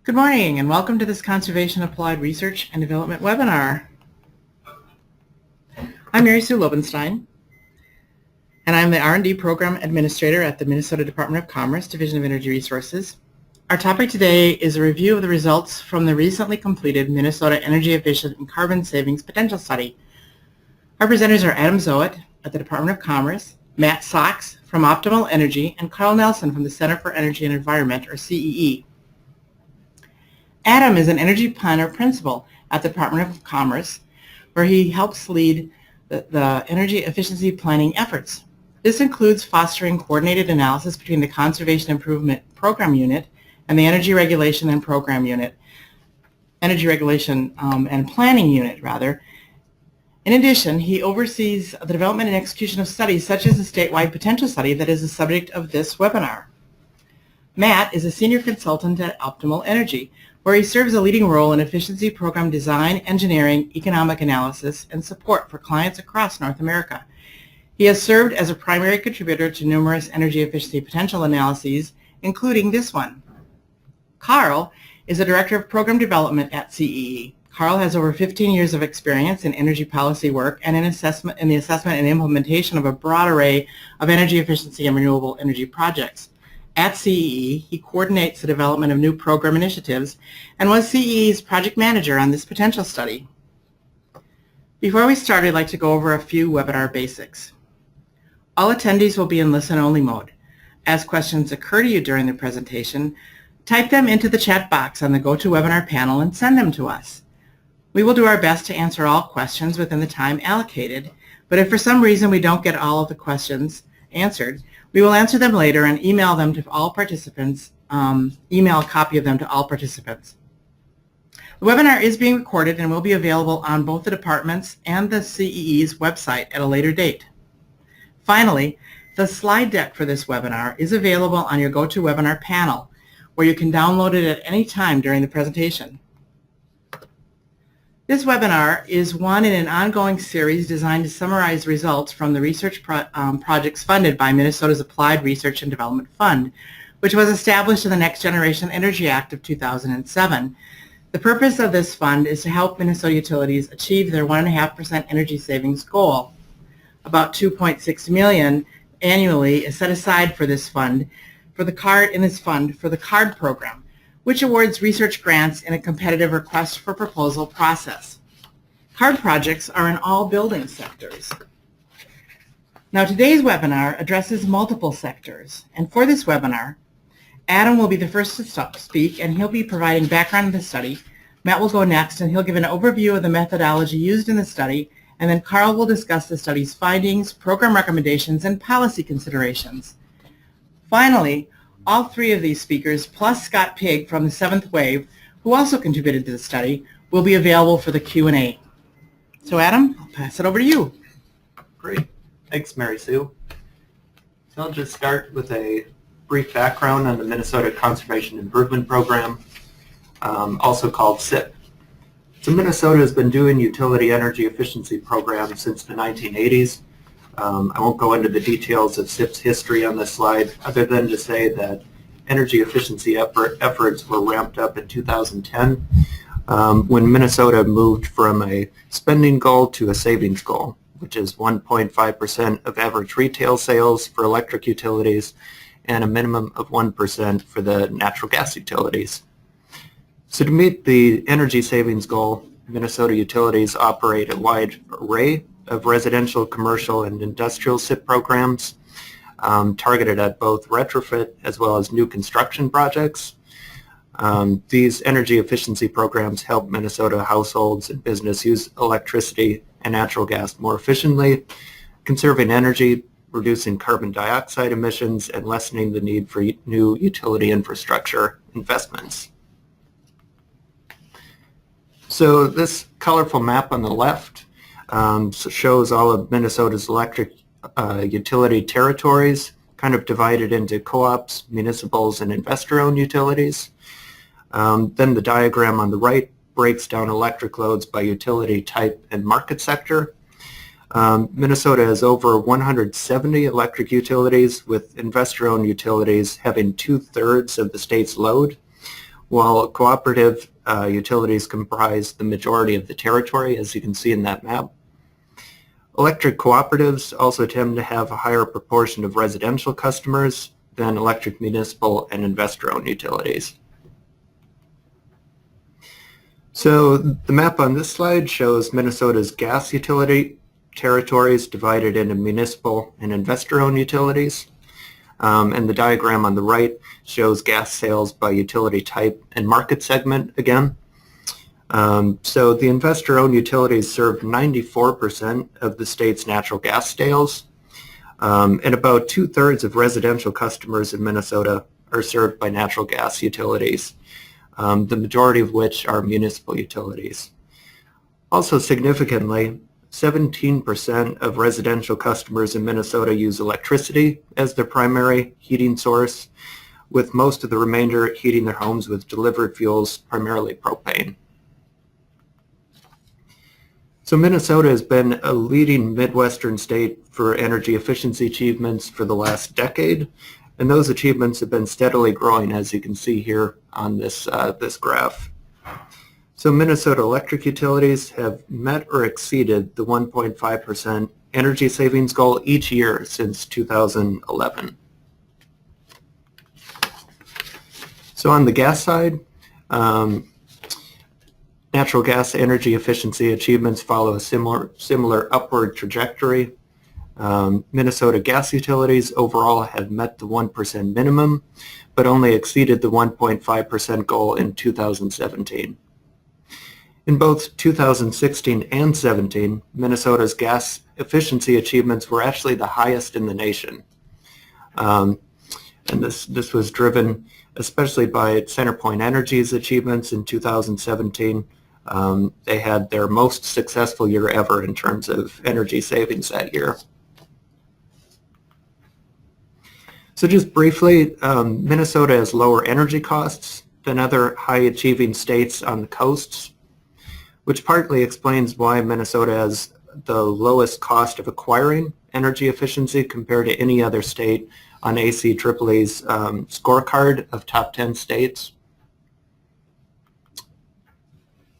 Good morning and welcome to this Conservation Applied Research and Development webinar. I'm Mary Sue Lobenstein and I'm the R&D Program Administrator at the Minnesota Department of Commerce, Division of Energy Resources. Our topic today is a review of the results from the recently completed Minnesota Energy Efficient and Carbon Savings Potential Study. Our presenters are Adam Zoet at the Department of Commerce, Matt Sachs from Optimal Energy, and Carl Nelson from the Center for Energy and Environment, or CEE. Adam is an energy planner principal at the Department of Commerce, where he helps lead the energy efficiency planning efforts. This includes fostering coordinated analysis between the Conservation Improvement Program Unit and the Energy Regulation and Program Unit, Energy Regulation and Planning Unit, rather. In addition, he oversees the development and execution of studies such as the statewide potential study that is the subject of this webinar. Matt is a senior consultant at Optimal Energy, where he serves a leading role in efficiency program design, engineering, economic analysis, and support for clients across North America. He has served as a primary contributor to numerous energy efficiency potential analyses, including this one. Carl is a director of program development at CEE. Carl has over 15 years of experience in energy policy work and in the assessment and implementation of a broad array of energy efficiency and renewable energy projects. At CEE, he coordinates the development of new program initiatives and was CEE's project manager on this potential study. Before we start, I'd like to go over a few webinar basics. All attendees will be in listen-only mode. As questions occur to you during the presentation, type them into the chat box on the GoToWebinar panel and send them to us. We will do our best to answer all questions within the time allocated, but if for some reason we don't get all of the questions answered, we will answer them later and email them to all participants, email a copy of them to all participants. The webinar is being recorded and will be available on both the department's and the CEE's website at a later date. Finally, the slide deck for this webinar is available on your GoToWebinar panel, where you can download it at any time during the presentation. This webinar is one in an ongoing series designed to summarize results from the research projects funded by Minnesota's Applied Research and Development Fund, which was established in the Next Generation Energy Act of 2007. The purpose of this fund is to help Minnesota utilities achieve their 1.5% energy savings goal. About $2.6 million annually is set aside for this fund, for the CARD program, which awards research grants in a competitive request for proposal process. CARD projects are in all building sectors. Now, today's webinar addresses multiple sectors, and for this webinar, Adam will be the first to speak, and he'll be providing background of the study. Matt will go next, and he'll give an overview of the methodology used in the study, and then Carl will discuss the study's findings, program recommendations, and policy considerations. Finally, all three of these speakers, plus Scott Pigg from the Seventh Wave, who also contributed to the study, will be available for the Q&A. So Adam, I'll pass it over to you. Great. Thanks, Mary Sue. So I'll just start with a brief background on the Minnesota Conservation Improvement Program, also called CIP. So Minnesota has been doing utility energy efficiency programs since the 1980s. I won't go into the details of CIP's history on this slide, other than to say that energy efficiency efforts were ramped up in 2010 when Minnesota moved from a spending goal to a savings goal, which is 1.5% of average retail sales for electric utilities and a minimum of 1% for the natural gas utilities. So to meet the energy savings goal, Minnesota utilities operate a wide array of residential, commercial, and industrial SIP programs targeted at both retrofit as well as new construction projects. These energy efficiency programs help Minnesota households and business use electricity and natural gas more efficiently, conserving energy, reducing carbon dioxide emissions, and lessening the need for new utility infrastructure investments. So this colorful map on the left shows all of Minnesota's electric utility territories, kind of divided into co-ops, municipals, and investor-owned utilities. Then the diagram on the right breaks down electric loads by utility type and market sector. Minnesota has over 170 electric utilities, with investor-owned utilities having 2/3 of the state's load, while cooperative utilities comprise the majority of the territory, as you can see in that map. Electric cooperatives also tend to have a higher proportion of residential customers than electric municipal and investor-owned utilities. So the map on this slide shows Minnesota's gas utility territories divided into municipal and investor-owned utilities. And the diagram on the right shows gas sales by utility type and market segment again. So the investor-owned utilities serve 94% of the state's natural gas sales, and about 2/3 of residential customers in Minnesota are served by natural gas utilities, the majority of which are municipal utilities. Also significantly, 17% of residential customers in Minnesota use electricity as their primary heating source, with most of the remainder heating their homes with delivered fuels, primarily propane. So Minnesota has been a leading Midwestern state for energy efficiency achievements for the last decade, and those achievements have been steadily growing, as you can see here on this graph. So Minnesota electric utilities have met or exceeded the 1.5% energy savings goal each year since 2011. So on the gas side, natural gas energy efficiency achievements follow a similar upward trajectory. Minnesota gas utilities overall have met the 1% minimum, but only exceeded the 1.5% goal in 2017. In both 2016 and 17, Minnesota's gas efficiency achievements were actually the highest in the nation. And this was driven especially by CenterPoint Energy's achievements in 2017. They had their most successful year ever in terms of energy savings that year. So just briefly, Minnesota has lower energy costs than other high-achieving states on the coasts, which partly explains why Minnesota has the lowest cost of acquiring energy efficiency compared to any other state on ACEE's scorecard of top 10 states.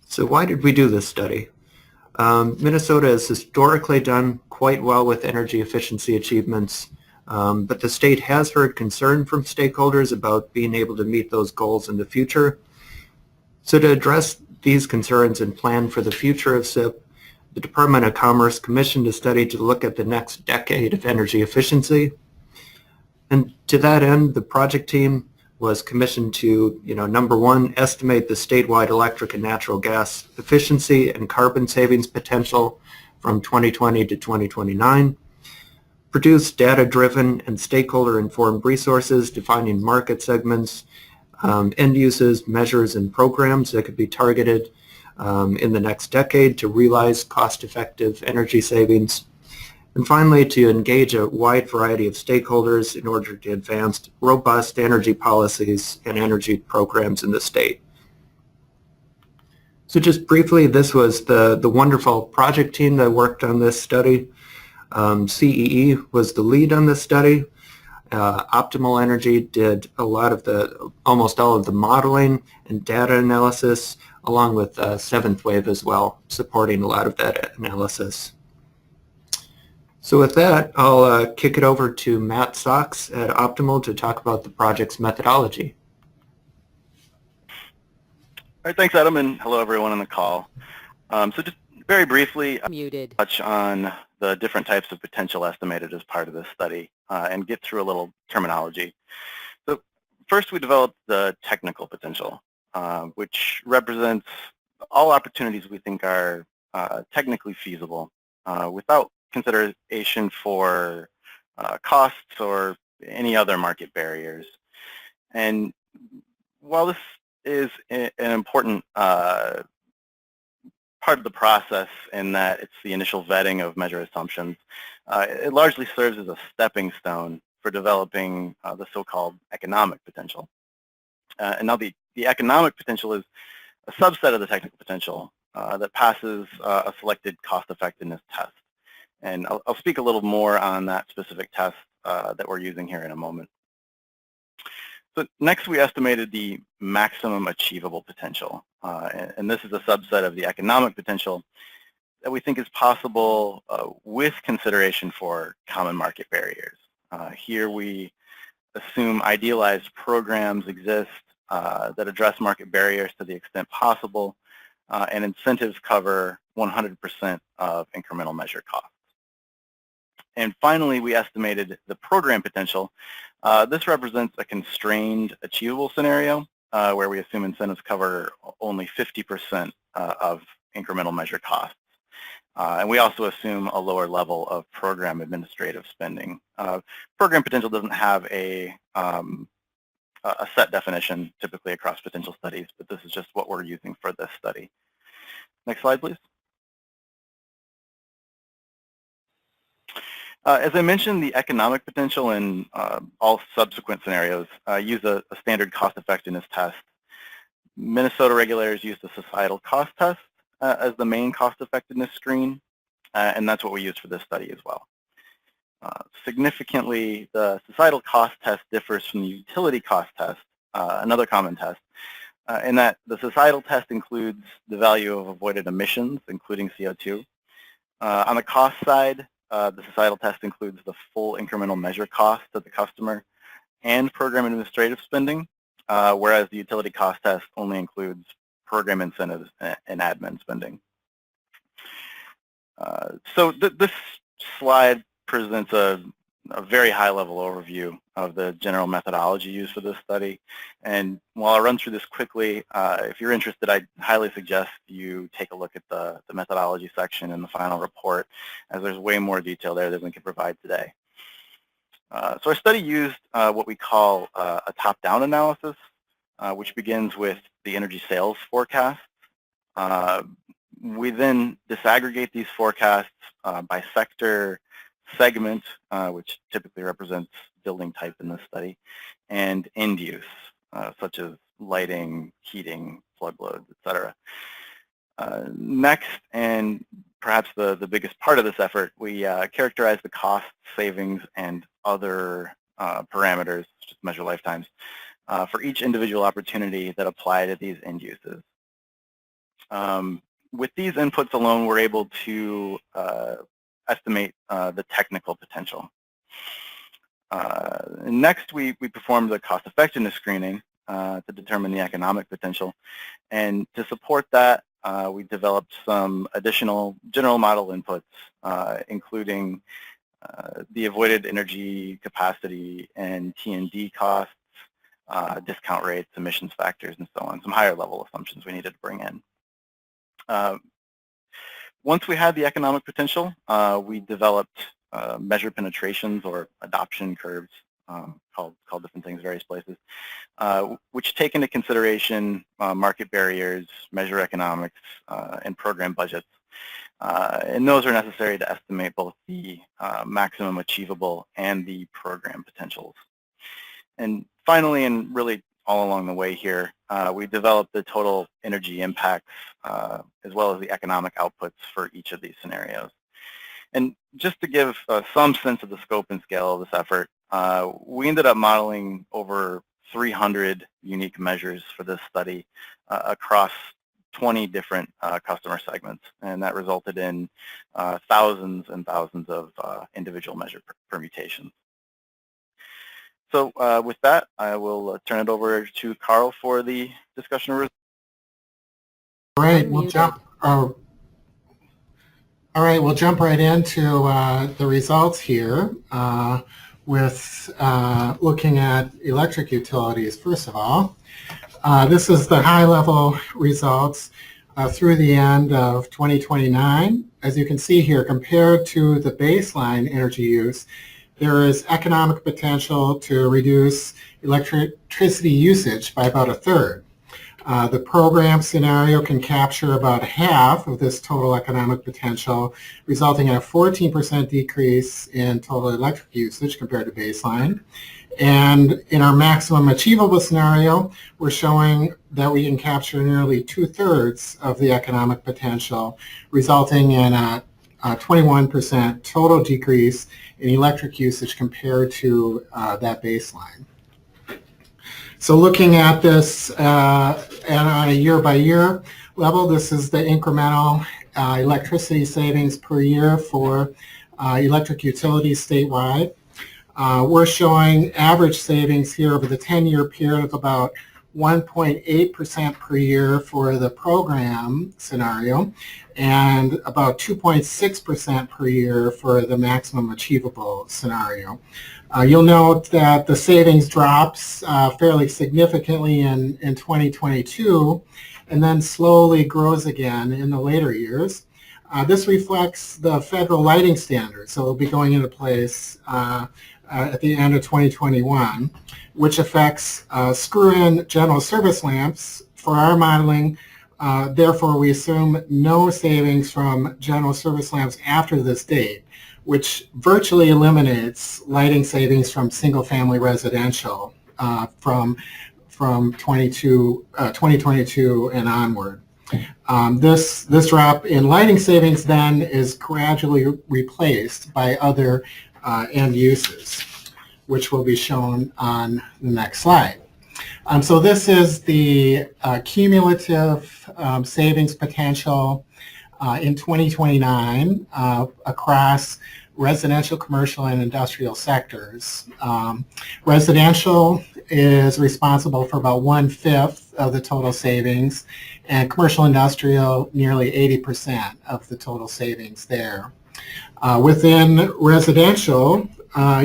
So why did we do this study? Minnesota has historically done quite well with energy efficiency achievements, but the state has heard concern from stakeholders about being able to meet those goals in the future. So to address these concerns and plan for the future of SIP, the Department of Commerce commissioned a study to look at the next decade of energy efficiency. And to that end, the project team was commissioned to, number one, estimate the statewide electric and natural gas efficiency and carbon savings potential from 2020 to 2029, produce data-driven and stakeholder-informed resources defining market segments, end uses, measures, and programs that could be targeted in the next decade to realize cost-effective energy savings, and finally, to engage a wide variety of stakeholders in order to advance robust energy policies and energy programs in the state. So just briefly, this was the wonderful project team that worked on this study. CEE was the lead on this study. Optimal Energy did almost all of the modeling and data analysis, along with Seventh Wave as well, supporting a lot of that analysis. So with that, I'll kick it over to Matt Sachs at Optimal to talk about the project's methodology. All right, thanks, Adam, and hello, everyone on the call. So just very briefly, touch on the different types of potential estimated as part of this study and get through a little terminology. So first, we developed the technical potential, which represents all opportunities we think are technically feasible without consideration for costs or any other market barriers. And while this is an important part of the process in that it's the initial vetting of measure assumptions, it largely serves as a stepping stone for developing the so-called economic potential. And now the economic potential is a subset of the technical potential that passes a selected cost-effectiveness test. And I'll speak a little more on that specific test that we're using here in a moment. So next we estimated the maximum achievable potential, and this is a subset of the economic potential that we think is possible with consideration for common market barriers. Here we assume idealized programs exist that address market barriers to the extent possible, and incentives cover 100% of incremental measure costs. And finally, we estimated the program potential. This represents a constrained achievable scenario where we assume incentives cover only 50% of incremental measure costs. And we also assume a lower level of program administrative spending. Program potential doesn't have a set definition typically across potential studies, but this is just what we're using for this study. Next slide, please. As I mentioned, the economic potential in all subsequent scenarios use a standard cost effectiveness test. Minnesota regulators use the societal cost test as the main cost effectiveness screen, and that's what we use for this study as well. Significantly, the societal cost test differs from the utility cost test, another common test, in that the societal test includes the value of avoided emissions, including CO2. On the cost side, the societal test includes the full incremental measure cost to the customer and program administrative spending, whereas the utility cost test only includes program incentives and admin spending. So this slide presents a very high-level overview of the general methodology used for this study. And while I run through this quickly, if you're interested, I highly suggest you take a look at the methodology section in the final report, as there's way more detail there than we can provide today. So our study used what we call a top-down analysis, which begins with the energy sales forecast. We then disaggregate these forecasts by sector, segment, which typically represents building type in this study, and end use, such as lighting, heating, plug loads, etc. Next, and perhaps the biggest part of this effort, we characterize the cost, savings, and other parameters, just measure lifetimes, for each individual opportunity that apply to these end uses. With these inputs alone, we're able to estimate the technical potential. Next, we performed the cost effectiveness screening to determine the economic potential. And to support that, we developed some additional general model inputs, including the avoided energy capacity and T&D costs, discount rates, emissions factors, and so on, some higher level assumptions we needed to bring in. Once we had the economic potential, we developed measure penetrations or adoption curves, called different things various places, which take into consideration market barriers, measure economics, and program budgets. And those are necessary to estimate both the maximum achievable and the program potentials. And finally, and really all along the way here, we developed the total energy impacts as well as the economic outputs for each of these scenarios. And just to give some sense of the scope and scale of this effort, we ended up modeling over 300 unique measures for this study across 20 different customer segments, and that resulted in thousands and thousands of individual measure permutations. So with that, I will turn it over to Carl for the discussion of results. All right, we'll jump. All right, we'll jump right into the results here with looking at electric utilities. First of all, this is the high-level results through the end of 2029. As you can see here, compared to the baseline energy use, there is economic potential to reduce electricity usage by about a third. The program scenario can capture about half of this total economic potential, resulting in a 14% decrease in total electric usage compared to baseline. And in our maximum achievable scenario, we're showing that we can capture nearly 2/3 of the economic potential, resulting in a 21% total decrease in electric usage compared to that baseline. So looking at this on a year-by-year level, this is the incremental electricity savings per year for electric utilities statewide. We're showing average savings here over the 10-year period of about 1.8% per year for the program scenario and about 2.6% per year for the maximum achievable scenario. You'll note that the savings drops fairly significantly in 2022 and then slowly grows again in the later years. This reflects the federal lighting standards, so it'll be going into place at the end of 2021, which affects screw-in general service lamps. For our modeling, therefore, we assume no savings from general service lamps after this date, which virtually eliminates lighting savings from single-family residential from 2022 and onward. This drop in lighting savings then is gradually replaced by other end uses, which will be shown on the next slide. So this is the cumulative savings potential in 2029 across residential, commercial, and industrial sectors. Residential is responsible for about 1/5 of the total savings, and commercial industrial nearly 80% of the total savings there. Within residential,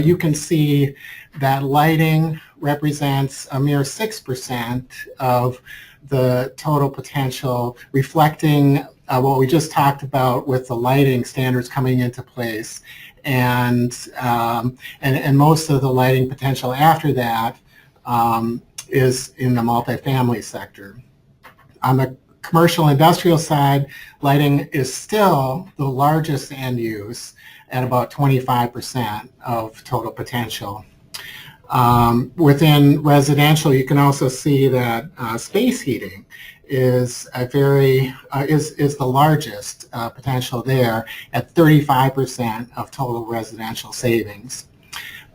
you can see that lighting represents a mere 6% of the total potential, reflecting what we just talked about with the lighting standards coming into place, and most of the lighting potential after that is in the multifamily sector. On the commercial industrial side, lighting is still the largest end use at about 25% of total potential. Within residential, you can also see that space heating is the largest potential there at 35% of total residential savings.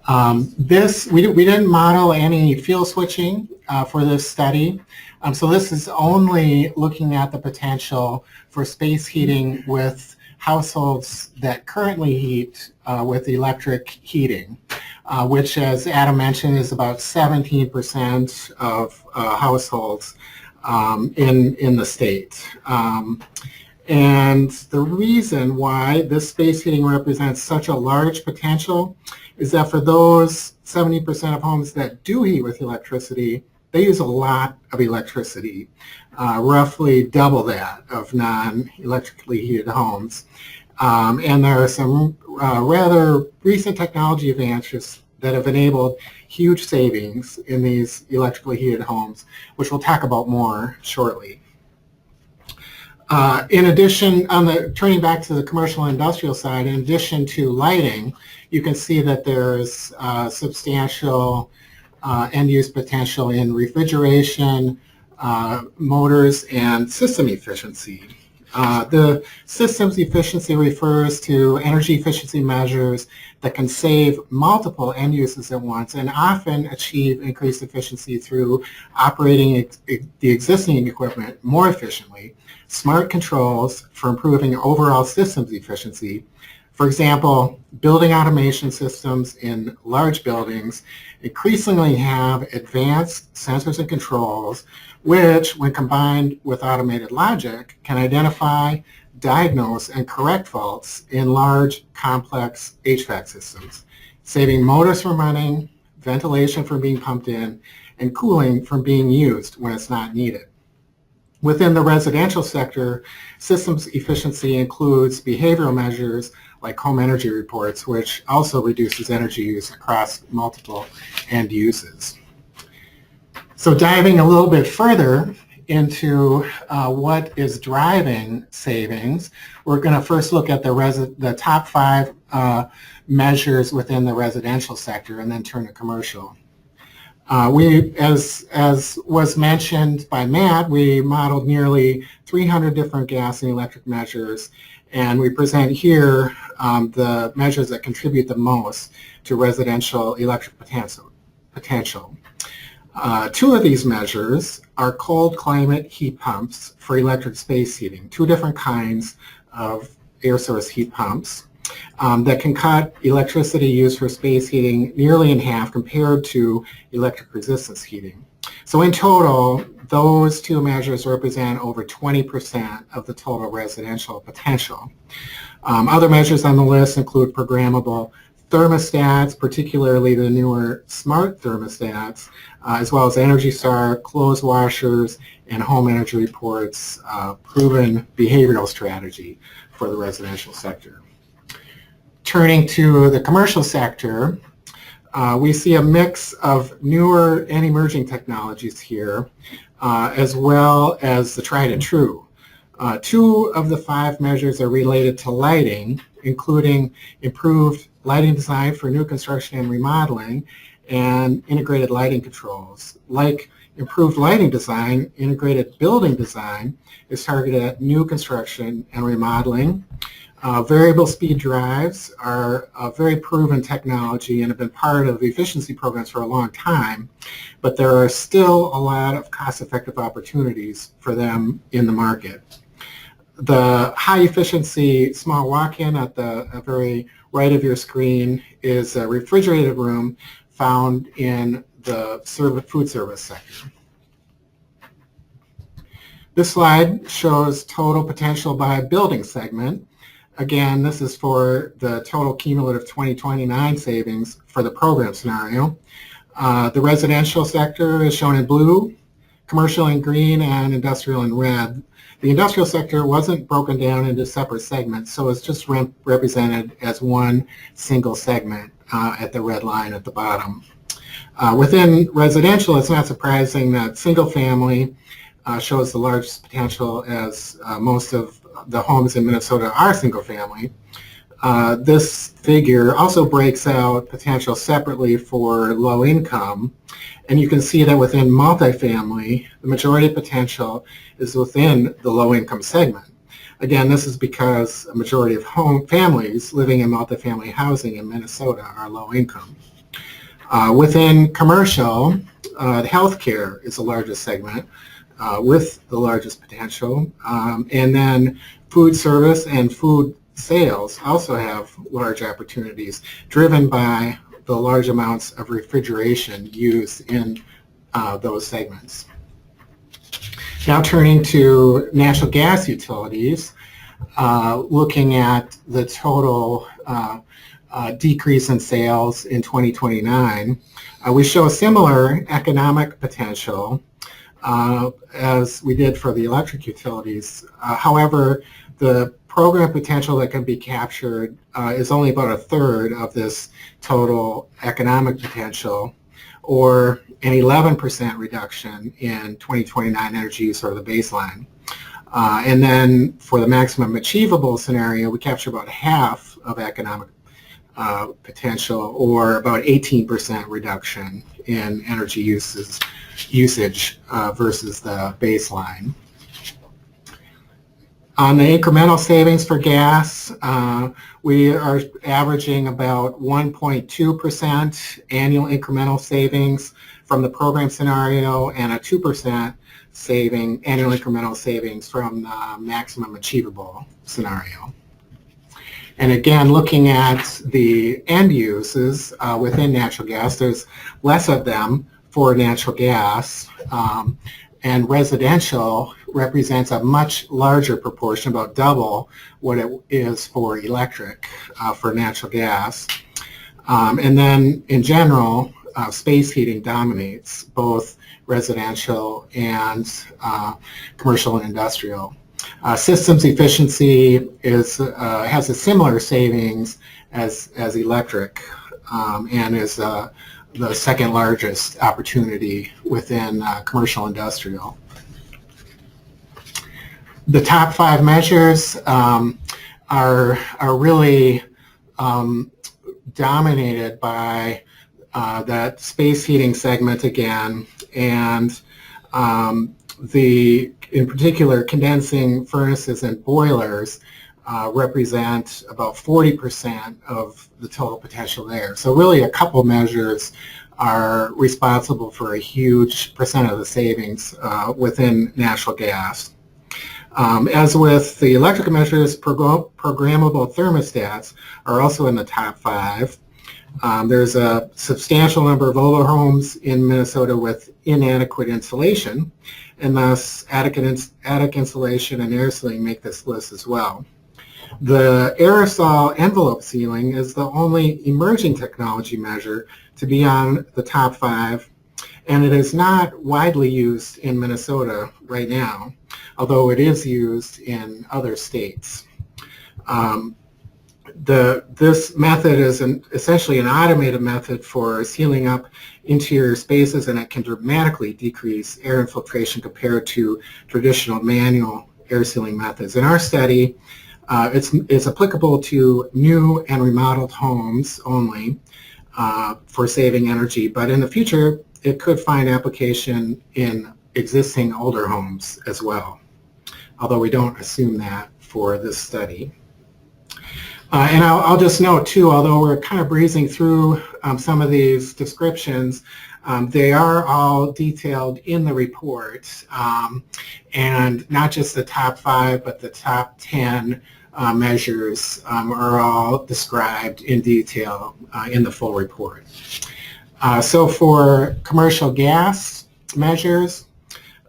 We didn't model any fuel switching for this study. So this is only looking at the potential for space heating with households that currently heat with electric heating, which, as Adam mentioned, is about 17% of households in the state. And the reason why this space heating represents such a large potential is that for those 70% of homes that do heat with electricity, they use a lot of electricity, roughly double that of non-electrically heated homes. And there are some rather recent technology advances that have enabled huge savings in these electrically heated homes, which we'll talk about more shortly. In addition, turning back to the commercial and industrial side, in addition to lighting, you can see that there's substantial end-use potential in refrigeration, motors, and system efficiency. The systems efficiency refers to energy efficiency measures that can save multiple end uses at once and often achieve increased efficiency through operating the existing equipment more efficiently, smart controls for improving overall systems efficiency. For example, building automation systems in large buildings increasingly have advanced sensors and controls which, when combined with automated logic, can identify, diagnose, and correct faults in large, complex HVAC systems, saving motors from running, ventilation from being pumped in, and cooling from being used when it's not needed. Within the residential sector, systems efficiency includes behavioral measures like home energy reports, which also reduces energy use across multiple end uses. So diving a little bit further into what is driving savings, we're going to first look at the top 5 measures within the residential sector and then turn to commercial. As was mentioned by Matt, we modeled nearly 300 different gas and electric measures, and we present here the measures that contribute the most to residential electric potential. Two of these measures are cold climate heat pumps for electric space heating, two different kinds of air source heat pumps that can cut electricity used for space heating nearly in half compared to electric resistance heating. So in total, those two measures represent over 20% of the total residential potential. Other measures on the list include programmable thermostats, particularly the newer smart thermostats, as well as Energy Star, clothes washers, and Home Energy Report's proven behavioral strategy for the residential sector. Turning to the commercial sector, we see a mix of newer and emerging technologies here, as well as the tried and true. Two of the 5 measures are related to lighting, including improved lighting design for new construction and remodeling, and integrated lighting controls. Like improved lighting design, integrated building design is targeted at new construction and remodeling. Variable speed drives are a very proven technology and have been part of efficiency programs for a long time, but there are still a lot of cost-effective opportunities for them in the market. The high-efficiency small walk-in at the very right of your screen is a refrigerated room found in the food service sector. This slide shows total potential by building segment. Again, this is for the total cumulative 2029 savings for the program scenario. The residential sector is shown in blue, commercial in green, and industrial in red. The industrial sector wasn't broken down into separate segments, so it's just represented as one single segment at the red line at the bottom. Within residential, it's not surprising that single family shows the largest potential, as most of the homes in Minnesota are single family. This figure also breaks out potential separately for low income, and you can see that within multifamily, the majority of potential is within the low income segment. Again, this is because a majority of families living in multifamily housing in Minnesota are low income. Within commercial, healthcare is the largest segment with the largest potential, and then food service and food sales also have large opportunities driven by the large amounts of refrigeration used in those segments. Now turning to natural gas utilities, looking at the total decrease in sales in 2029, we show a similar economic potential as we did for the electric utilities. However, the program potential that can be captured is only about a third of this total economic potential, or an 11% reduction in 2029 energy use, or the baseline. And then for the maximum achievable scenario, we capture about half of economic potential, or about 18% reduction in energy usage versus the baseline. On the incremental savings for gas, we are averaging about 1.2% annual incremental savings from the program scenario, and a 2% annual incremental savings from the maximum achievable scenario. And again, looking at the end uses within natural gas, there's less of them for natural gas, and residential represents a much larger proportion, about double what it is for electric for natural gas. And then in general, space heating dominates both residential and commercial and industrial. Systems efficiency has a similar savings as electric, and is the second largest opportunity within commercial industrial. The top 5 measures are really dominated by that space heating segment again, and in particular, condensing furnaces and boilers represent about 40% of the total potential there. So really a couple measures are responsible for a huge percent of the savings within natural gas. As with the electric measures, programmable thermostats are also in the top 5. There's a substantial number of older homes in Minnesota with inadequate insulation, and thus attic insulation and air sealing make this list as well. The aerosol envelope sealing is the only emerging technology measure to be on the top 5, and it is not widely used in Minnesota right now, although it is used in other states. This method is essentially an automated method for sealing up interior spaces, and it can dramatically decrease air infiltration compared to traditional manual air sealing methods. In our study, it's applicable to new and remodeled homes only for saving energy, but in the future it could find application in existing older homes as well, although we don't assume that for this study. And I'll just note too, although we're kind of breezing through some of these descriptions, they are all detailed in the report, and not just the top 5, but the top 10 measures are all described in detail in the full report. So for commercial gas measures,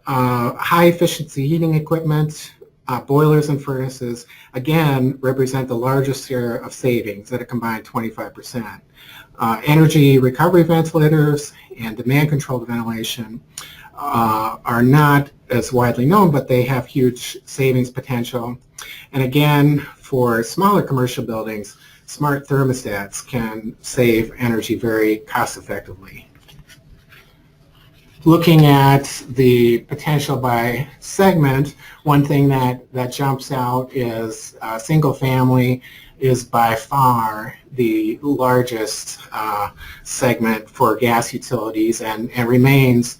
high efficiency heating equipment, boilers and furnaces, again, represent the largest share of savings at a combined 25%. Energy recovery ventilators and demand controlled ventilation are not as widely known, but they have huge savings potential. And again, for smaller commercial buildings, smart thermostats can save energy very cost effectively. Looking at the potential by segment, one thing that jumps out is single family is by far the largest segment for gas utilities and remains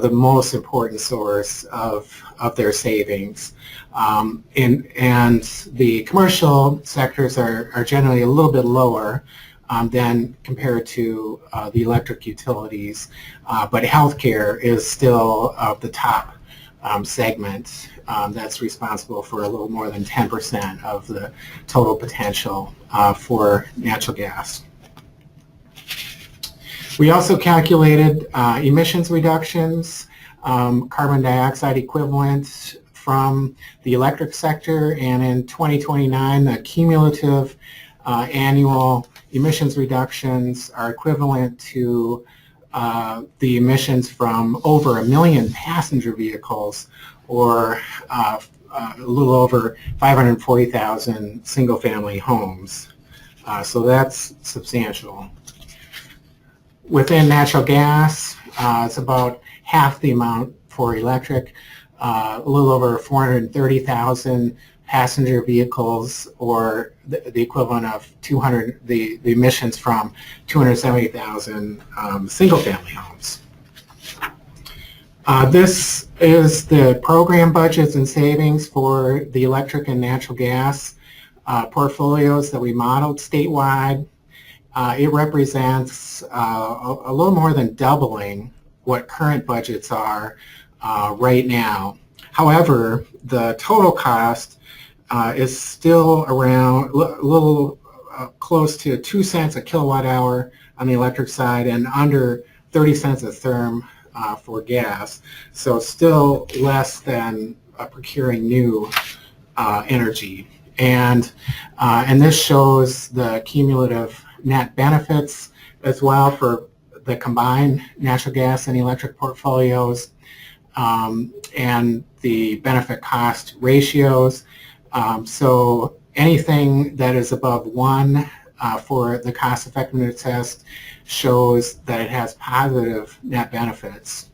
the most important source of their savings. And the commercial sectors are generally a little bit lower than compared to the electric utilities, but healthcare is still the top segment that's responsible for a little more than 10% of the total potential for natural gas. We also calculated emissions reductions, carbon dioxide equivalent from the electric sector, and in 2029 the cumulative annual emissions reductions are equivalent to the emissions from over 1 million passenger vehicles, or a little over 540,000 single-family homes. So that's substantial. Within natural gas, it's about half the amount for electric, a little over 430,000 passenger vehicles, or the equivalent of the emissions from 270,000 single-family homes. This is the program budgets and savings for the electric and natural gas portfolios that we modeled statewide. It represents a little more than doubling what current budgets are right now. However, the total cost is still around a little close to 2 cents a kilowatt hour on the electric side and under 30 cents a therm for gas, so still less than procuring new energy. And this shows the cumulative net benefits as well for the combined natural gas and electric portfolios, and the benefit cost ratios. So anything that is above 1 for the cost effectiveness test shows that it has positive net benefits.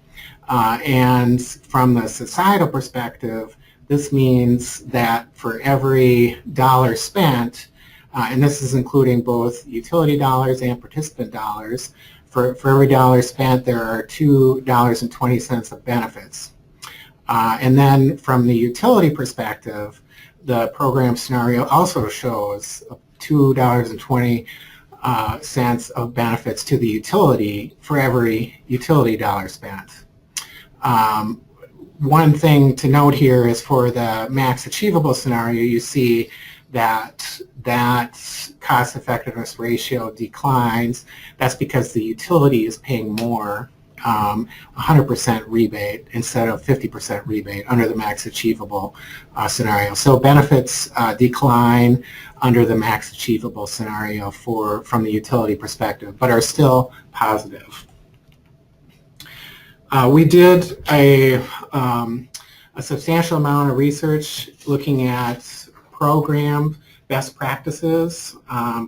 And from the societal perspective, this means that for every dollar spent, and this is including both utility dollars and participant dollars, for every dollar spent there are $2.20 of benefits. And then from the utility perspective, the program scenario also shows $2.20 cents of benefits to the utility for every utility dollar spent. One thing to note here is for the max achievable scenario, you see that cost effectiveness ratio declines. That's because the utility is paying more, 100% rebate instead of 50% rebate under the max achievable scenario. So benefits decline under the max achievable scenario from the utility perspective, but are still positive. We did a substantial amount of research looking at program best practices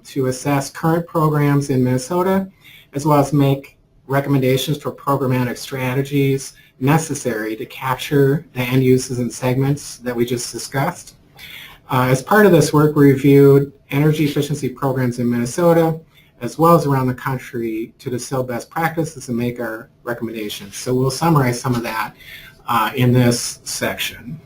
to assess current programs in Minnesota, as well as make recommendations for programmatic strategies necessary to capture the end uses and segments that we just discussed. As part of this work, we reviewed energy efficiency programs in Minnesota, as well as around the country, to distill best practices and make our recommendations. So we'll summarize some of that in this section.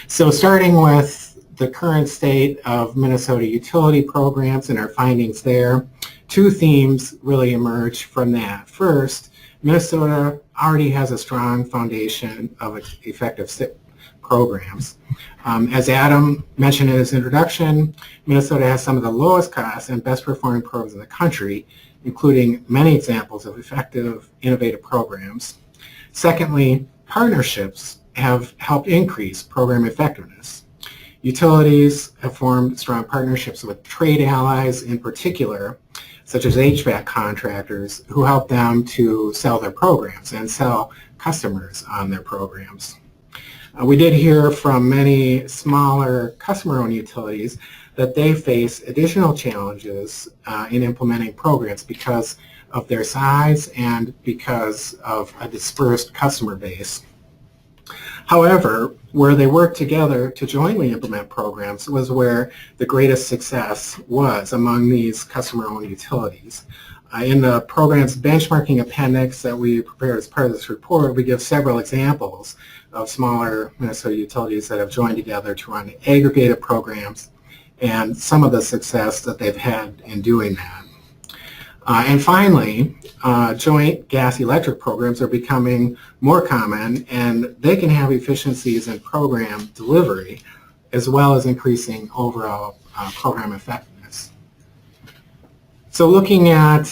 So starting with the current state of Minnesota utility programs and our findings there, two themes really emerge from that. First, Minnesota already has a strong foundation of effective SIP programs. As Adam mentioned in his introduction, Minnesota has some of the lowest cost and best performing programs in the country, including many examples of effective, innovative programs. Secondly, partnerships have helped increase program effectiveness. Utilities have formed strong partnerships with trade allies in particular, such as HVAC contractors, who help them to sell their programs and sell customers on their programs. We did hear from many smaller customer-owned utilities that they face additional challenges in implementing programs because of their size and because of a dispersed customer base. However, where they worked together to jointly implement programs was where the greatest success was among these customer-owned utilities. In the program's benchmarking appendix that we prepared as part of this report, we give several examples of smaller Minnesota utilities that have joined together to run aggregated programs and some of the success that they've had in doing that. And finally, joint gas electric programs are becoming more common, and they can have efficiencies in program delivery as well as increasing overall program effectiveness. So looking at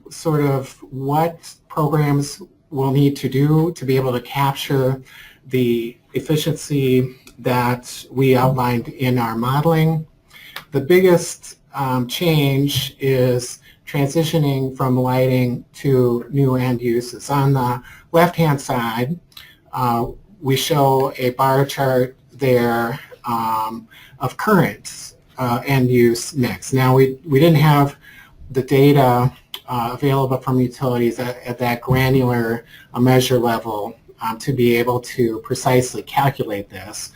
sort of what programs will need to do to be able to capture the efficiency that we outlined in our modeling, the biggest change is transitioning from lighting to new end uses. On the left-hand side, we show a bar chart there of current end use mix. Now, we didn't have the data available from utilities at that granular measure level to be able to precisely calculate this,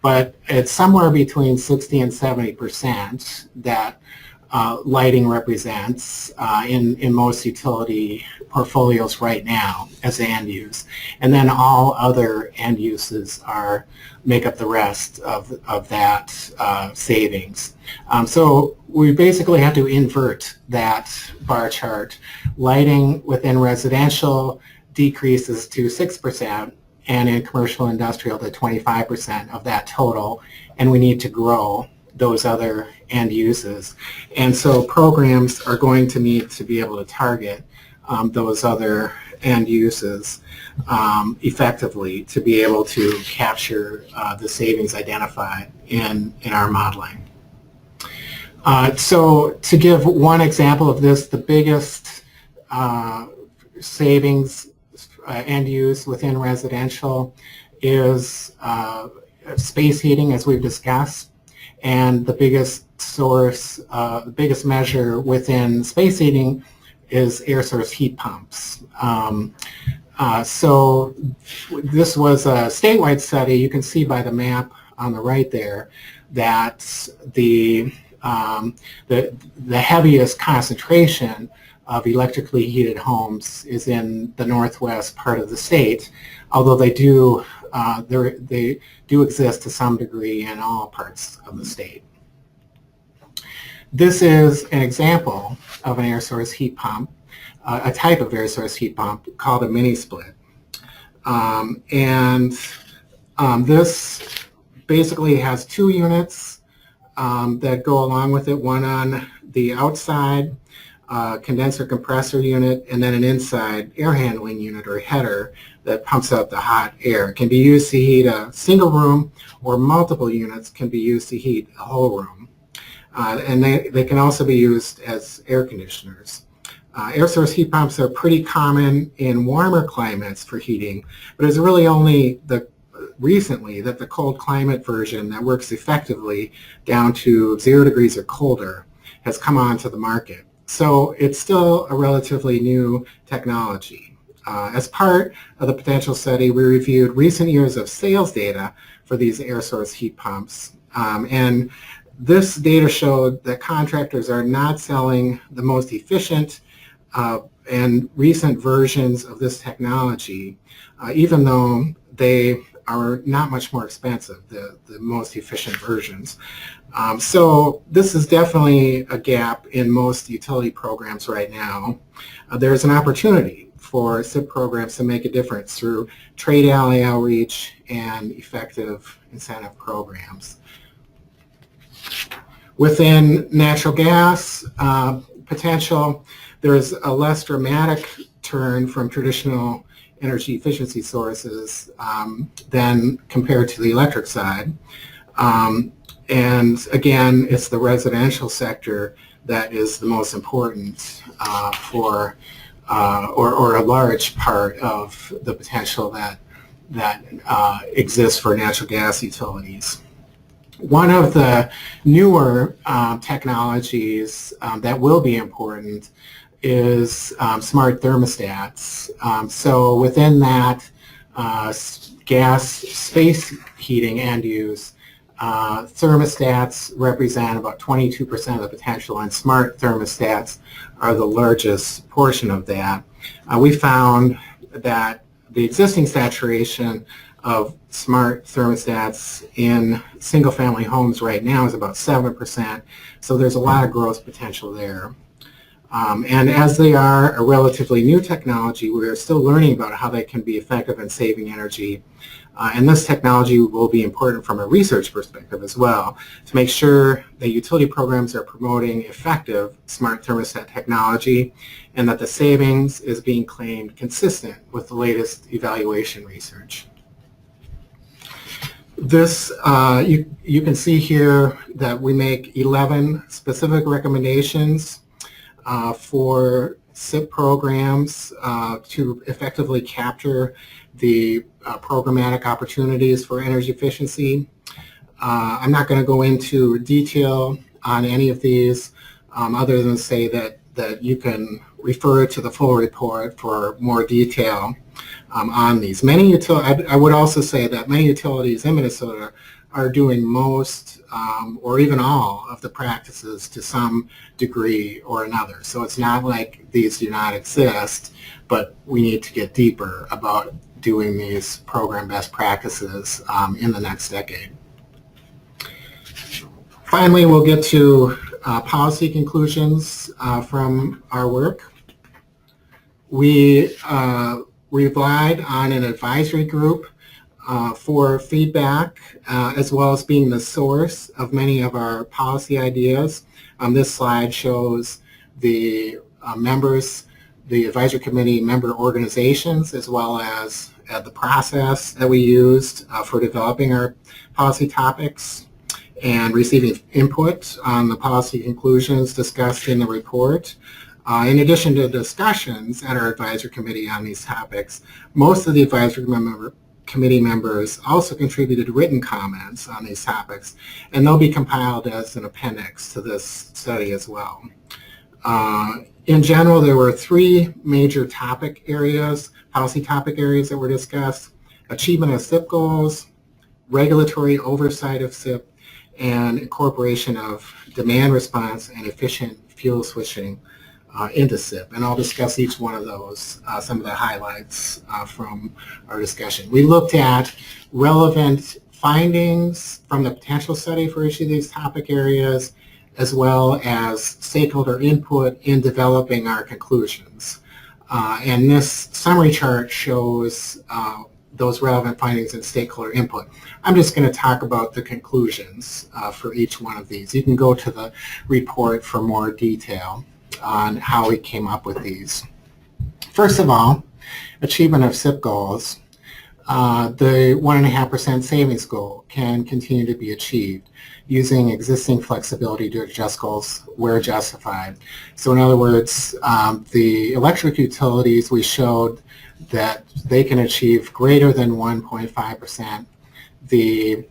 but it's somewhere between 60 and 70% that lighting represents in most utility portfolios right now as end use. And then all other end uses make up the rest of that savings. So we basically have to invert that bar chart. Lighting within residential decreases to 6%, and in commercial industrial to 25% of that total, and we need to grow those other end uses. And so programs are going to need to be able to target those other end uses effectively to be able to capture the savings identified in our modeling. So to give one example of this, the biggest savings end use within residential is space heating, as we've discussed. And the biggest source, the biggest measure within space heating is air source heat pumps. So this was a statewide study. You can see by the map on the right there that the heaviest concentration of electrically heated homes is in the northwest part of the state, although they do exist to some degree in all parts of the state. This is an example of an air source heat pump, a type of air source heat pump called a mini split. This basically has two units that go along with it, one on the outside, condenser compressor unit, and then an inside air handling unit or header that pumps out the hot air. It can be used to heat a single room, or multiple units can be used to heat a whole room. And they can also be used as air conditioners. Air source heat pumps are pretty common in warmer climates for heating, but it's really only recently that the cold climate version that works effectively down to 0 degrees or colder has come onto the market. So it's still a relatively new technology. As part of the potential study, we reviewed recent years of sales data for these air source heat pumps. And this data showed that contractors are not selling the most efficient and recent versions of this technology, even though they are not much more expensive, the most efficient versions. So this is definitely a gap in most utility programs right now. There's an opportunity for SIP programs to make a difference through trade ally outreach and effective incentive programs. Within natural gas potential, there's a less dramatic turn from traditional energy efficiency sources than compared to the electric side. And again, it's the residential sector that is the most important or a large part of the potential that exists for natural gas utilities. One of the newer technologies that will be important is smart thermostats. So within that gas space heating end use, thermostats represent about 22% of the potential, and smart thermostats are the largest portion of that. We found that the existing saturation of smart thermostats in single-family homes right now is about 7%, so there's a lot of growth potential there. And as they are a relatively new technology, we are still learning about how they can be effective in saving energy. And this technology will be important from a research perspective as well, to make sure that utility programs are promoting effective smart thermostat technology and that the savings is being claimed consistent with the latest evaluation research. This, you can see here that we make 11 specific recommendations for SIP programs to effectively capture the programmatic opportunities for energy efficiency. I'm not going to go into detail on any of these other than say that you can refer to the full report for more detail on these. I would also say that many utilities in Minnesota are doing most or even all of the practices to some degree or another. So it's not like these do not exist, but we need to get deeper about doing these program best practices in the next decade. Finally, we'll get to policy conclusions from our work. We relied on an advisory group for feedback, as well as being the source of many of our policy ideas. This slide shows the members, the advisory committee member organizations, as well as the process that we used for developing our policy topics and receiving input on the policy conclusions discussed in the report. In addition to discussions at our advisory committee on these topics, most of the advisory committee members also contributed written comments on these topics, and they'll be compiled as an appendix to this study as well. In general, there were three major topic areas, policy topic areas that were discussed: achievement of SIP goals, regulatory oversight of SIP, and incorporation of demand response and efficient fuel switching into SIP. And I'll discuss each one of those, some of the highlights from our discussion. We looked at relevant findings from the potential study for each of these topic areas, as well as stakeholder input in developing our conclusions. And this summary chart shows those relevant findings and stakeholder input. I'm just going to talk about the conclusions for each one of these. You can go to the report for more detail on how we came up with these. First of all, achievement of SIP goals. The 1.5% savings goal can continue to be achieved using existing flexibility to adjust goals where justified. So in other words, the electric utilities, we showed that they can achieve greater than 1.5%. The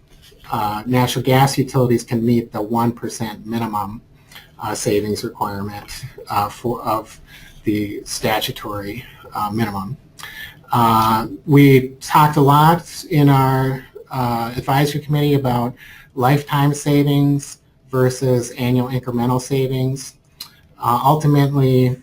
natural gas utilities can meet the 1% minimum savings requirement of the statutory minimum. We talked a lot in our advisory committee about lifetime savings versus annual incremental savings. Ultimately,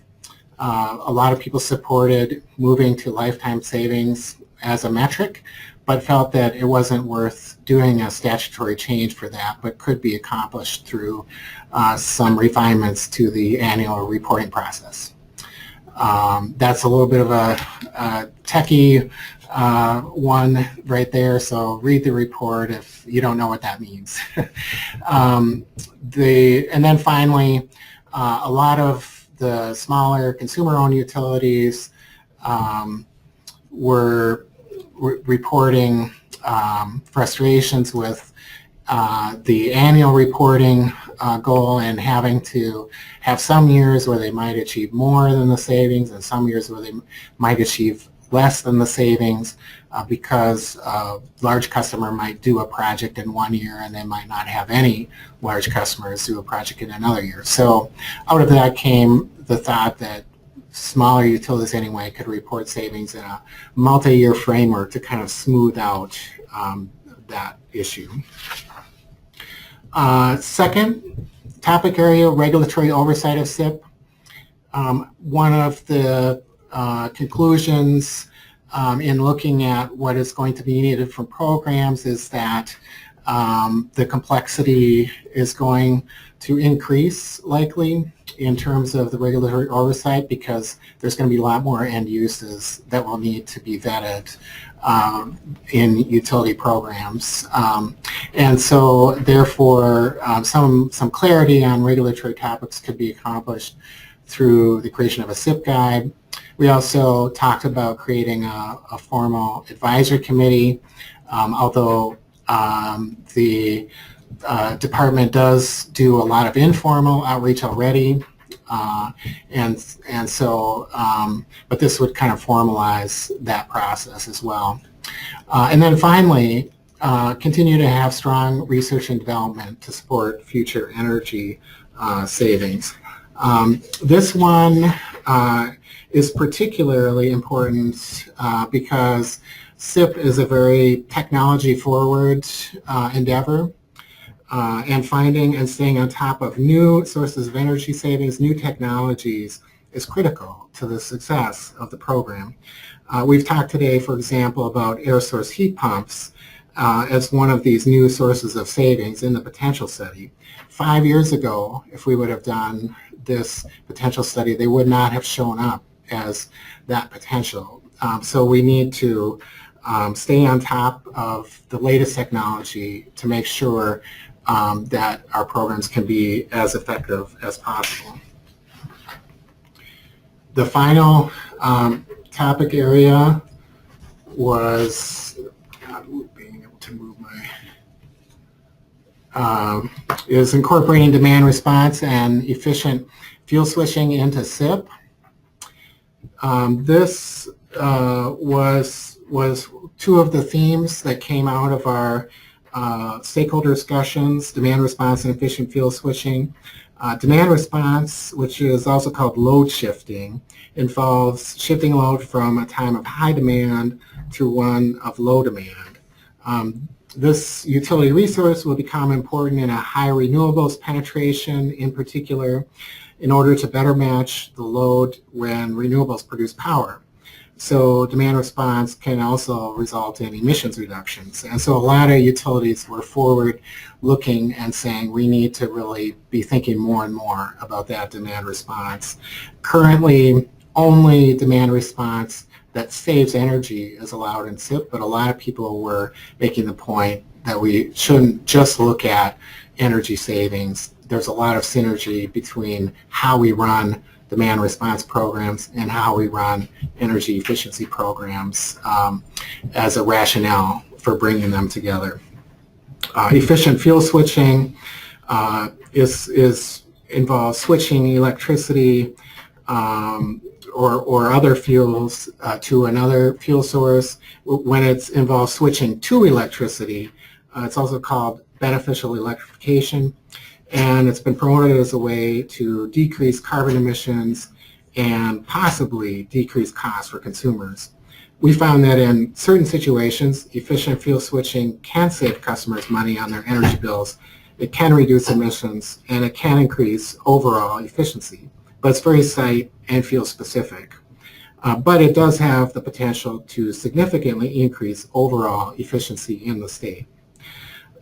a lot of people supported moving to lifetime savings as a metric, but felt that it wasn't worth doing a statutory change for that, but could be accomplished through some refinements to the annual reporting process. That's a little bit of a techie one right there, so read the report if you don't know what that means. And then finally, a lot of the smaller consumer-owned utilities were reporting frustrations with the annual reporting goal and having to have some years where they might achieve more than the savings and some years where they might achieve less than the savings because a large customer might do a project in one year and they might not have any large customers do a project in another year. So out of that came the thought that smaller utilities anyway could report savings in a multi-year framework to kind of smooth out that issue. Second topic area, regulatory oversight of SIP. One of the conclusions in looking at what is going to be needed from programs is that the complexity is going to increase likely in terms of the regulatory oversight because there's going to be a lot more end uses that will need to be vetted in utility programs. And so therefore some clarity on regulatory topics could be accomplished through the creation of a SIP guide. We also talked about creating a formal advisory committee, although the department does do a lot of informal outreach already, and so, but this would kind of formalize that process as well. And then finally, continue to have strong research and development to support future energy savings. This one is particularly important because SIP is a very technology-forward endeavor, and finding and staying on top of new sources of energy savings, new technologies, is critical to the success of the program. We've talked today, for example, about air source heat pumps as one of these new sources of savings in the potential study. 5 years ago, if we would have done this potential study, they would not have shown up as that potential. So we need to stay on top of the latest technology to make sure that our programs can be as effective as possible. The final topic area was being able to move my is incorporating demand response and efficient fuel switching into SIP. This was two of the themes that came out of our stakeholder discussions: demand response and efficient fuel switching. Demand response, which is also called load shifting, involves shifting load from a time of high demand to one of low demand. This utility resource will become important in a high renewables penetration in particular in order to better match the load when renewables produce power. so demand response can also result in emissions reductions. And so a lot of utilities were forward looking and saying we need to really be thinking more and more about that demand response. Currently, only demand response that saves energy is allowed in SIP, but a lot of people were making the point that we shouldn't just look at energy savings. There's a lot of synergy between how we run demand response programs and how we run energy efficiency programs as a rationale for bringing them together. Efficient fuel switching involves switching electricity or other fuels to another fuel source. When it involves switching to electricity, it's also called beneficial electrification, and it's been promoted as a way to decrease carbon emissions and possibly decrease costs for consumers. We found that in certain situations, efficient fuel switching can save customers money on their energy bills. It can reduce emissions, and it can increase overall efficiency, but it's very site and fuel specific. But it does have the potential to significantly increase overall efficiency in the state.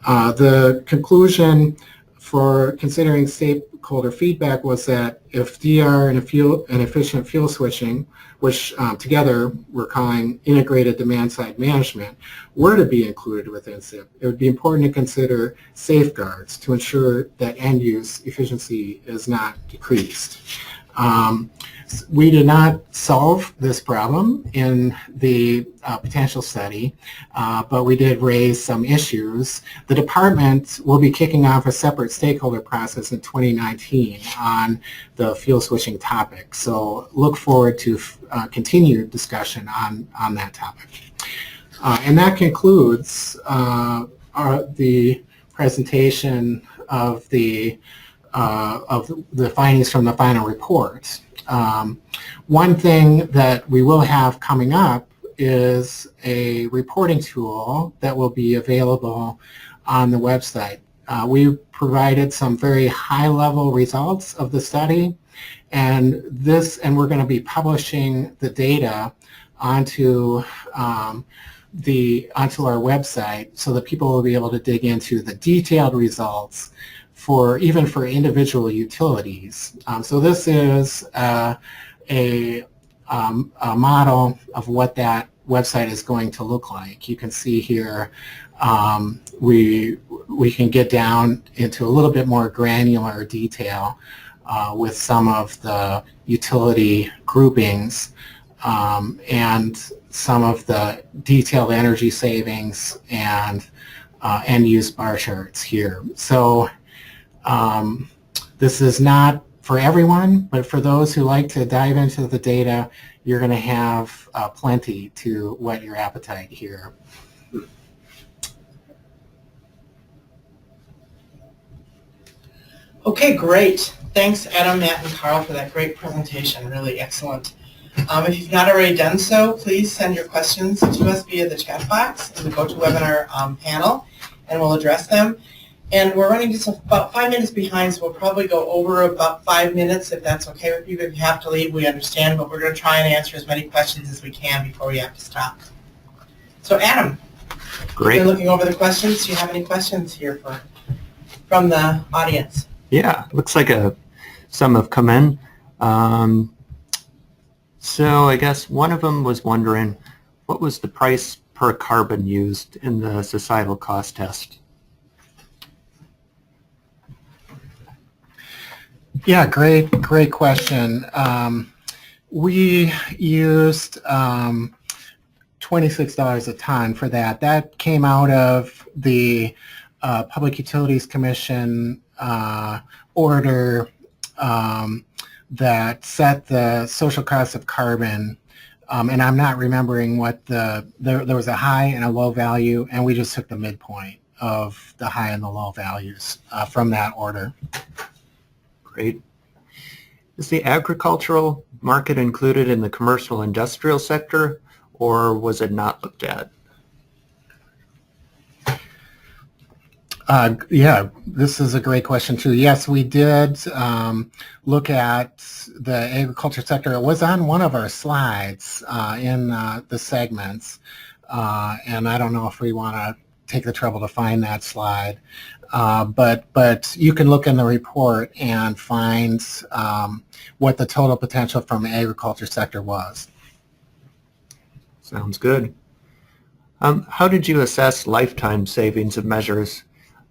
The conclusion for considering stakeholder feedback was that if DR and efficient fuel switching, which together we're calling integrated demand side management, were to be included within SIP, it would be important to consider safeguards to ensure that end use efficiency is not decreased. We did not solve this problem in the potential study, but we did raise some issues. The department will be kicking off a separate stakeholder process in 2019 on the fuel switching topic, so look forward to continued discussion on that topic. And that concludes the presentation of the findings from the final report. One thing that we will have coming up is a reporting tool that will be available on the website. We provided some very high-level results of the study, and we're going to be publishing the data onto our website so that people will be able to dig into the detailed results even for individual utilities. So this is a model of what that website is going to look like. You can see here we can get down into a little bit more granular detail with some of the utility groupings and some of the detailed energy savings and end use bar charts here. So this is not for everyone, but for those who like to dive into the data, you're going to have plenty to whet your appetite here. Okay, great. Thanks, Adam, Matt, and Carl, for that great presentation. Really excellent. If you've not already done so, please send your questions to us via the chat box in the GoToWebinar panel, and we'll address them. And we're running just about 5 minutes behind, so we'll probably go over about 5 minutes, if that's okay with you. If you have to leave, we understand, but we're going to try and answer as many questions as we can before we have to stop. So, Adam, Great. You're looking over the questions. Do you have any questions here from the audience? Yeah, looks like some have come in. So I guess one of them was wondering, what was the price per carbon used in the societal cost test? Yeah, great question. We used $26 a ton for that. That came out of the Public Utilities Commission order that set the social cost of carbon, and I'm not remembering what there was a high and a low value, and we just took the midpoint of the high and the low values from that order. Great. Is the agricultural market included in the commercial industrial sector, or was it not looked at? Yeah, this is a great question too. Yes, we did look at the agriculture sector. It was on one of our slides in the segments, and I don't know if we want to take the trouble to find that slide, but you can look in the report and find what the total potential from the agriculture sector was. Sounds good. How did you assess lifetime savings of measures,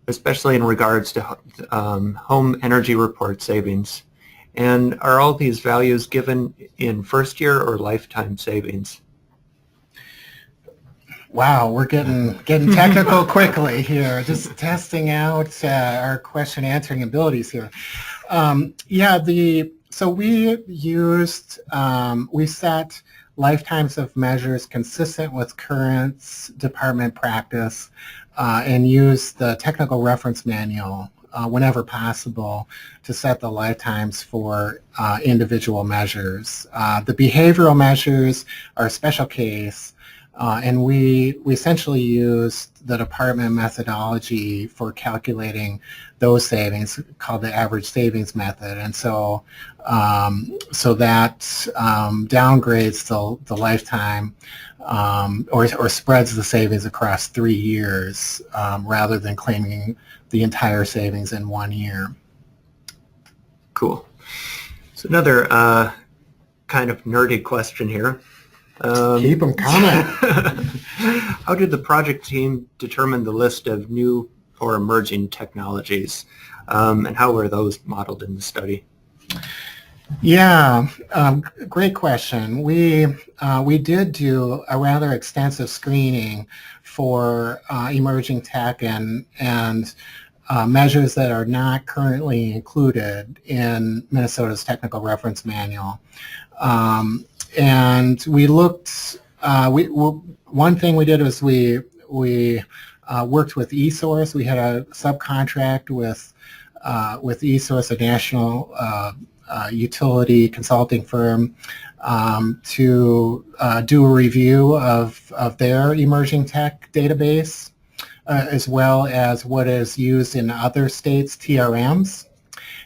especially in regards to home energy report savings? And are all these values given in first year or lifetime savings? Wow, we're getting technical quickly here. Just testing out our question answering abilities here. So we used we set lifetimes of measures consistent with current department practice and use the technical reference manual whenever possible to set the lifetimes for individual measures. The behavioral measures are a special case, and we essentially used the department methodology for calculating those savings called the average savings method. And so that downgrades the lifetime or spreads the savings across 3 years rather than claiming the entire savings in 1 year. Cool. So another kind of nerdy question here. Keep them coming. How did the project team determine the list of new or emerging technologies, and how were those modeled in the study? Yeah, great question. We did do a rather extensive screening for emerging tech and measures that are not currently included in Minnesota's Technical Reference Manual. And we looked, one thing we did was we worked with eSource. We had a subcontract with eSource, a national utility consulting firm, to do a review of their emerging tech database, as well as what is used in other states' TRMs.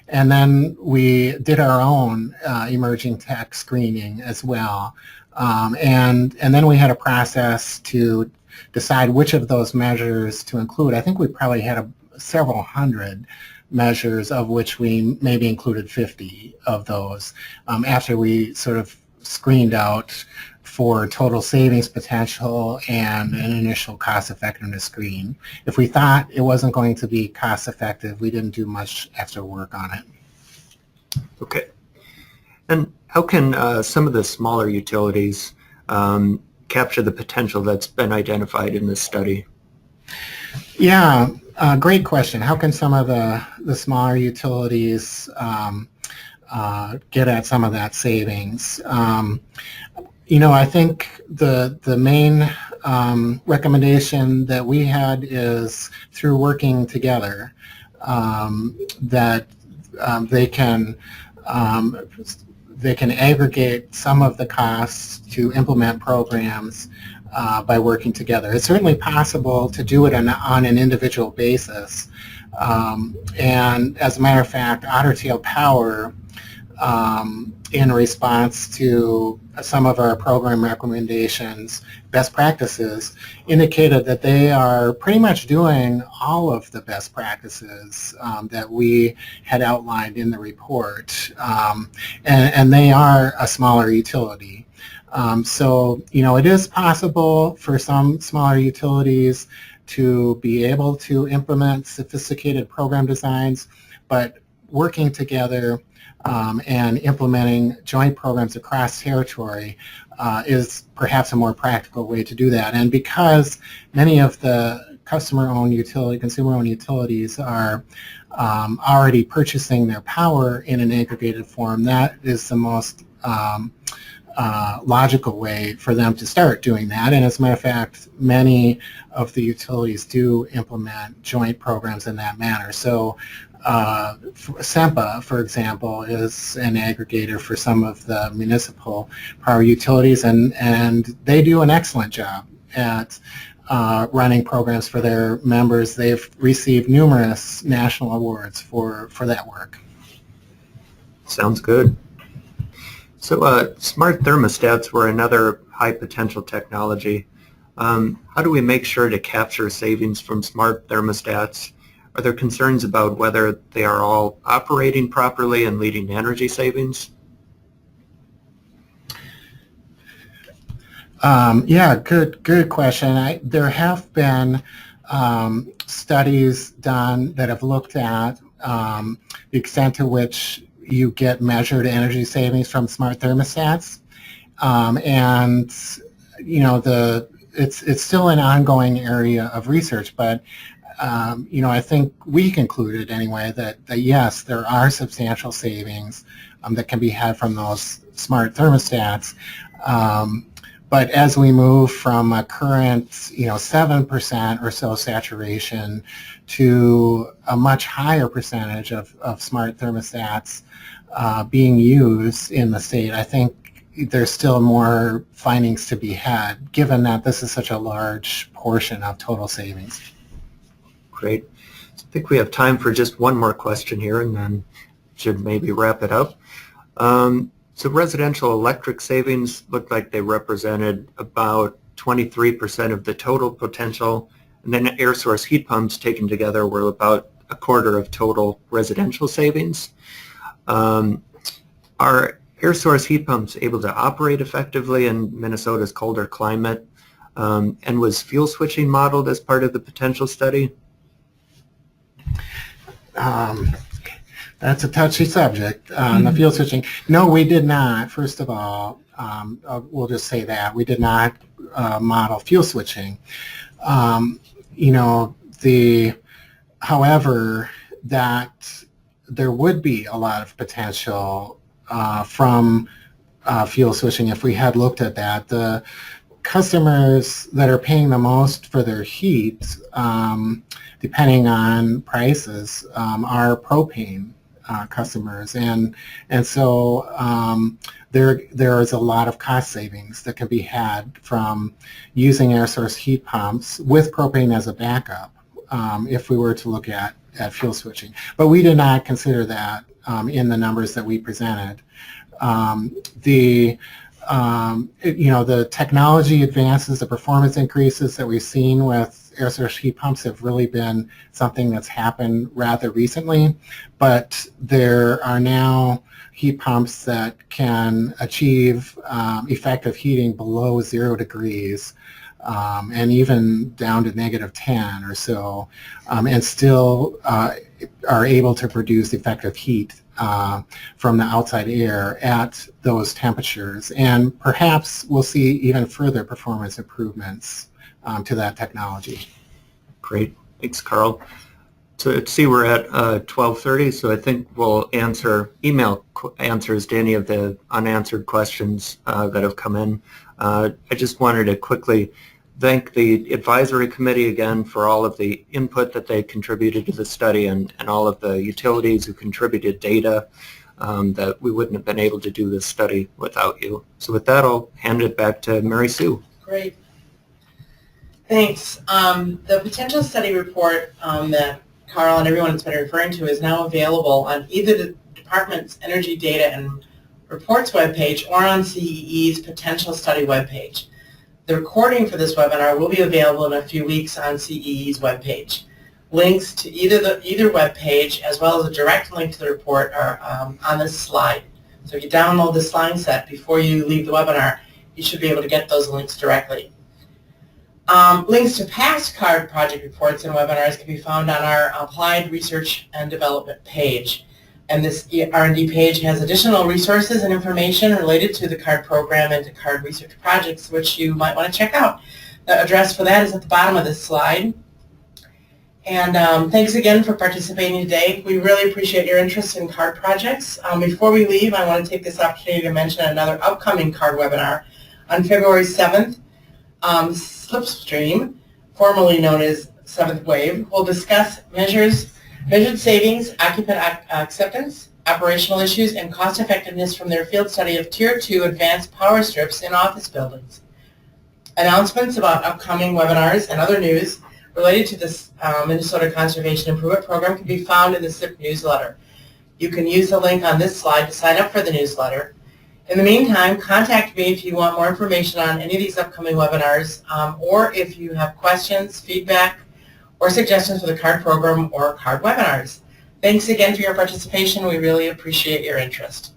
And then we did our own emerging tech screening as well. And then we had a process to decide which of those measures to include. I think we probably had several hundred measures, of which we maybe included 50 of those after we sort of screened out for total savings potential and an initial cost effectiveness screen. If we thought it wasn't going to be cost effective, we didn't do much extra work on it. Okay. And how can some of the smaller utilities capture the potential that's been identified in this study? Yeah, great question. How can some of the smaller utilities get at some of that savings? I think the main recommendation that we had is through working together that they can aggregate some of the costs to implement programs by working together. It's certainly possible to do it on an individual basis. And as a matter of fact, Otter Tail Power, in response to some of our program recommendations, best practices, indicated that they are pretty much doing all of the best practices that we had outlined in the report. And they are a smaller utility. So, it is possible for some smaller utilities to be able to implement sophisticated program designs, but working together and implementing joint programs across territory is perhaps a more practical way to do that. And because many of the consumer-owned utilities are already purchasing their power in an aggregated form, that is the most logical way for them to start doing that. And as a matter of fact, many of the utilities do implement joint programs in that manner. So SEMPA, for example, is an aggregator for some of the municipal power utilities, and they do an excellent job at running programs for their members. They've received numerous national awards for that work. Sounds good. So smart thermostats were another high potential technology. How do we make sure to capture savings from smart thermostats? Are there concerns about whether they are all operating properly and leading to energy savings? Yeah, good question. There have been studies done that have looked at the extent to which you get measured energy savings from smart thermostats, and it's still an ongoing area of research, but I think we concluded anyway that yes, there are substantial savings that can be had from those smart thermostats. But as we move from a current, 7% or so saturation to a much higher percentage of smart thermostats being used in the state, I think there's still more findings to be had, given that this is such a large portion of total savings. Great. So I think we have time for just one more question here, and then should maybe wrap it up. So residential electric savings looked like they represented about 23% of the total potential, and then air source heat pumps taken together were about a quarter of total residential savings. Are air source heat pumps able to operate effectively in Minnesota's colder climate? And was fuel switching modeled as part of the potential study? That's a touchy subject, the fuel switching. No, we did not. First of all, we'll just say that. We did not model fuel switching. However, that there would be a lot of potential from fuel switching if we had looked at that. The customers that are paying the most for their heat, depending on prices, are propane customers, and so there is a lot of cost savings that can be had from using air source heat pumps with propane as a backup if we were to look at fuel switching. But we did not consider that in the numbers that we presented. The technology advances, the performance increases that we've seen with air source heat pumps have really been something that's happened rather recently, but there are now heat pumps that can achieve effective heating below 0 degrees and even down to -10 or so, and still are able to produce effective heat from the outside air at those temperatures. And perhaps we'll see even further performance improvements to that technology. Great. Thanks, Carl. So let's see, we're at 12:30, so I think we'll email answers to any of the unanswered questions that have come in. I just wanted to quickly thank the advisory committee again for all of the input that they contributed to the study, and all of the utilities who contributed data that we wouldn't have been able to do this study without you. So with that, I'll hand it back to Mary Sue. Great. Thanks. The potential study report that Carl and everyone has been referring to is now available on either the department's Energy Data and Reports webpage or on CEE's Potential Study webpage. The recording for this webinar will be available in a few weeks on CEE's webpage. Links to either webpage, as well as a direct link to the report, are on this slide. So if you download the slide set before you leave the webinar, you should be able to get those links directly. Links to past CARD project reports and webinars can be found on our Applied Research and Development page. And this R&D page has additional resources and information related to the CARD program and to CARD research projects, which you might want to check out. The address for that is at the bottom of this slide. And thanks again for participating today. We really appreciate your interest in CARD projects. Before we leave, I want to take this opportunity to mention another upcoming CARD webinar. On February 7th, Slipstream, formerly known as Seventh Wave, will discuss measured savings, occupant acceptance, operational issues, and cost effectiveness from their field study of Tier 2 advanced power strips in office buildings. Announcements about upcoming webinars and other news related to this Minnesota Conservation Improvement Program can be found in the SIP newsletter. You can use the link on this slide to sign up for the newsletter. In the meantime, contact me if you want more information on any of these upcoming webinars, or if you have questions, feedback, or suggestions for the CARD program or CARD webinars. Thanks again for your participation. We really appreciate your interest.